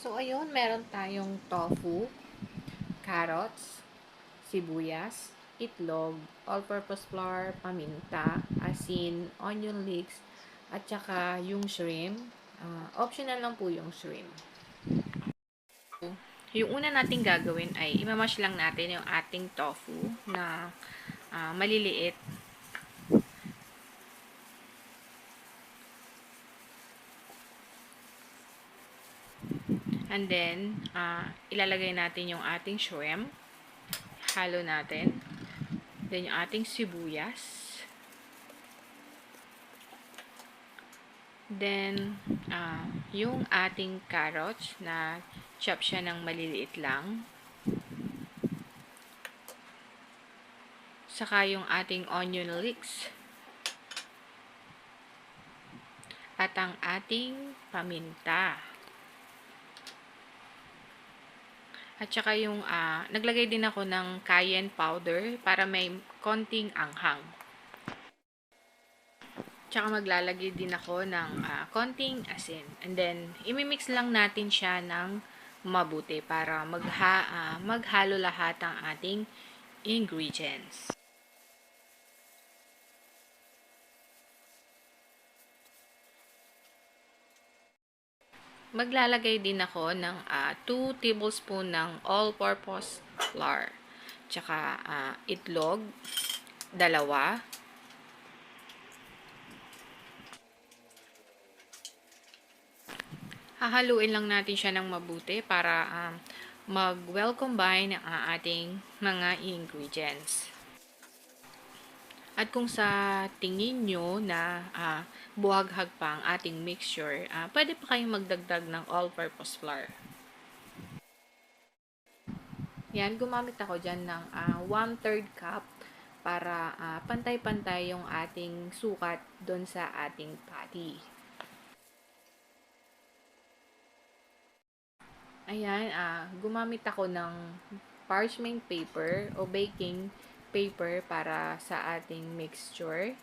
So, ayun, meron tayong tofu, carrots, sibuyas, itlog, all-purpose flour, paminta, asin, onion leeks, at saka yung shrimp. Optional lang po yung shrimp. Yung una nating gagawin ay imamash lang natin yung ating tofu na maliliit. And then, ilalagay natin yung ating shrimp. Halo natin. Then, yung ating sibuyas. Then, yung ating carrots na chop siya ng maliliit lang. Saka yung ating onion leeks. At ang ating paminta. At saka yung, naglagay din ako ng cayenne powder para may konting anghang. Tsaka maglalagay din ako ng konting asin. And then, imimix lang natin siya ng mabuti para maghalo lahat ang ating ingredients. Maglalagay din ako ng 2 tablespoon ng all-purpose flour. Tsaka itlog, 2. Hahaluin lang natin siya ng mabuti para mag-well combine ang ating mga ingredients. At kung sa tingin nyo na buhaghag pa ang ating mixture, pwede pa kayong magdagdag ng all-purpose flour. Yan, gumamit ako dyan ng 1/3 cup para pantay-pantay yung ating sukat doon sa ating patty. Ayan, gumamit ako ng parchment paper o baking paper para sa ating mixture.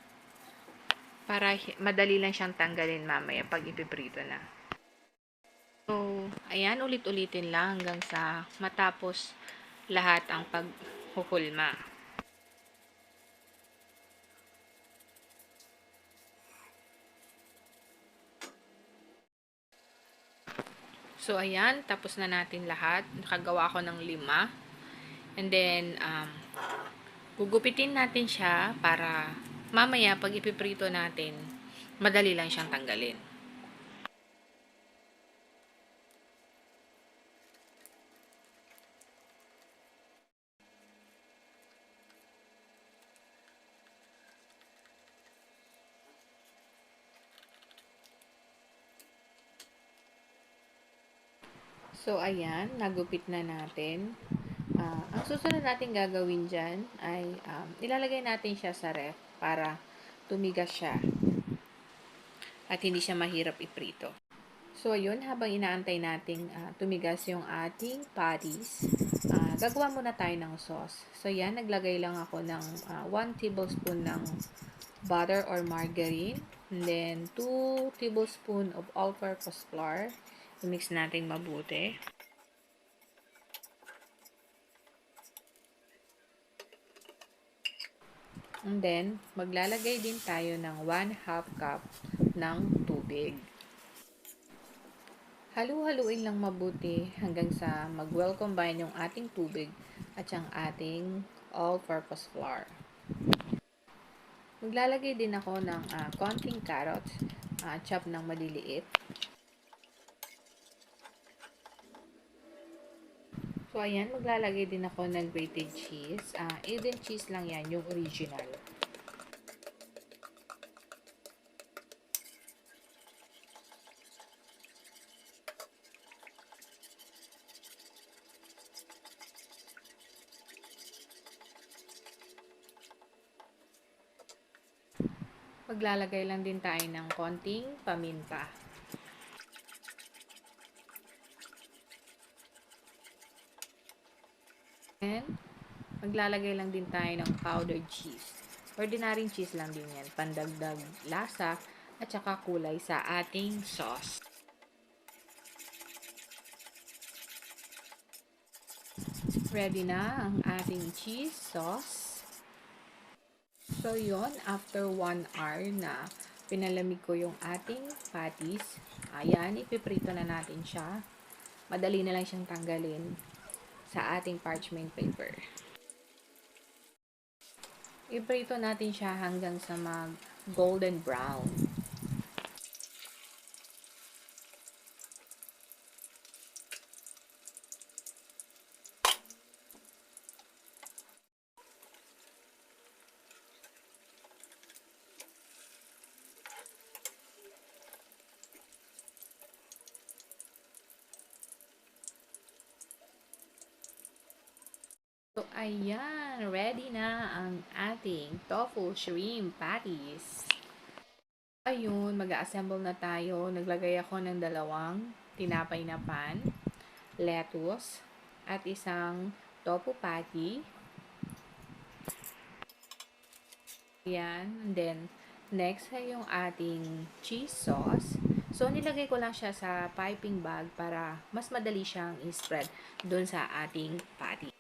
Para madali lang siyang tanggalin mamaya pag ipiprito na. So, ayan, ulit-ulitin lang hanggang sa matapos lahat ang paghuhulma. So, ayan, tapos na natin lahat. Nakagawa ako ng 5. And then, gugupitin natin siya para mamaya pag ipiprito natin, madali lang siyang tanggalin. So, ayan, nagupit na natin. Ang susunod natin gagawin dyan ay ilalagay natin siya sa ref para tumigas siya at hindi siya mahirap iprito. So, ayun, habang inaantay nating tumigas yung ating patties, gagawa muna tayo ng sauce. So, yan, naglagay lang ako ng 1 tablespoon ng butter or margarine. And then, 2 tablespoon of all-purpose flour. I-mix natin mabuti. And then, maglalagay din tayo ng 1/2 cup ng tubig. Halu-haluin lang mabuti hanggang sa mag-well combine yung ating tubig at yung ating all-purpose flour. Maglalagay din ako ng konting carrots, chop ng maliliit. So, ayan, maglalagay din ako ng grated cheese. Eden cheese lang yan, yung original. Maglalagay lang din tayo ng konting paminta. And, maglalagay lang din tayo ng powdered cheese. Ordinary cheese lang din yan. Pandagdag lasa at saka kulay sa ating sauce. Ready na ang ating cheese sauce. So, yon after 1 hour na pinalamig ko yung ating patties, ayan, ipiprito na natin siya. Madali na lang siyang tanggalin sa ating parchment paper. Iprito natin siya hanggang sa mag golden brown. So, ayan, ready na ang ating tofu shrimp patties. Ayun, mag-assemble na tayo. Naglagay ako ng 2 tinapay na pan, lettuce, at isang tofu patty. Ayan, and then, next ay yung ating cheese sauce. So, nilagay ko lang siya sa piping bag para mas madali siyang i-spread dun sa ating patty.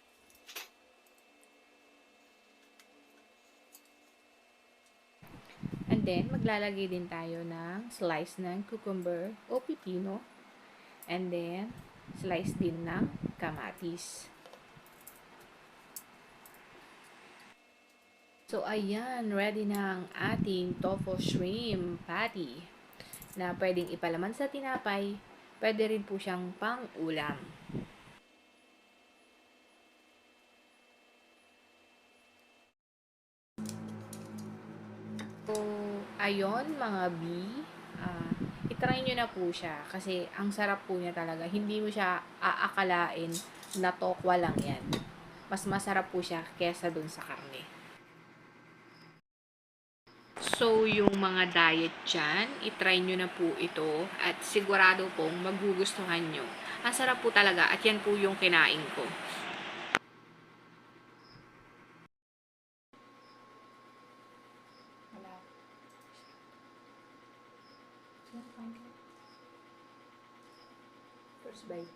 And then, maglalagay din tayo ng slice ng cucumber o pipino. And then, slice din ng kamatis. So, ayan, ready na ang ating tofu shrimp patty na pwedeng ipalaman sa tinapay. Pwede rin po siyang pang-ulam. So, ayun mga B, itry nyo na po siya kasi ang sarap po niya talaga. Hindi mo siya aakalain na tokwa lang yan. Mas masarap po siya kesa dun sa karne. So, yung mga diet dyan, itry nyo na po ito at sigurado pong magugustuhan nyo. Ang sarap po talaga at yan po yung kinain ko. First bite.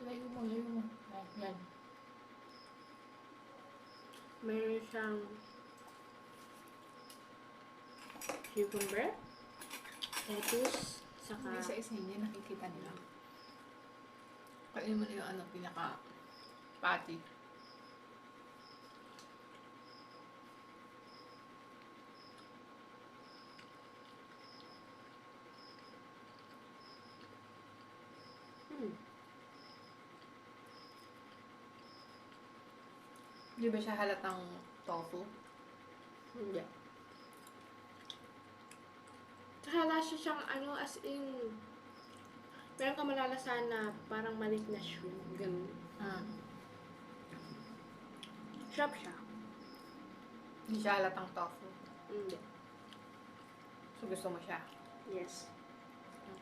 Layo mo, layo mo. Yan. Meron siyang cucumber, lettuce, saka... Isa-isa hindi nakikita nila. Kainin mo na yung pinaka-patty. Di ba siya halatang tofu? Hindi. Tsaka lasa siyang as in, meron ka malalasahan na parang maliit na shrimp. Ganun. Sarap siya. Hindi siya halatang tofu? Hindi. So gusto mo siya? Yes.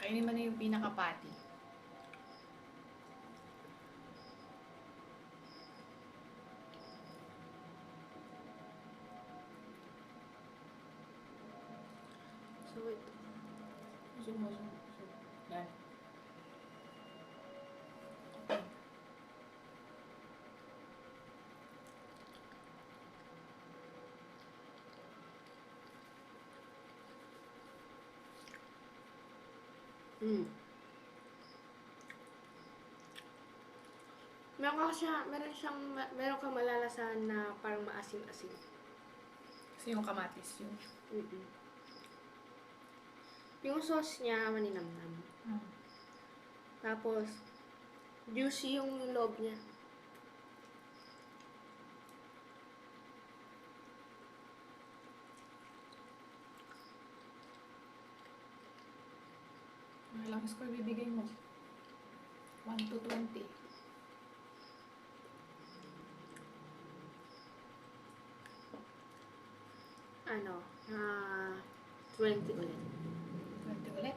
Kainin mo na yung pinaka-patty. So, ito. Zoom mo. Yan. Meron kang malalasahan na parang maasim-asim. Kasi yung kamatis yun. Yung sauce niya, maninamnam. Tapos, juicy yung loob niya. Ilang score bibigay mo? 1 to 20. Ano? 20 ulit. 20 ulit?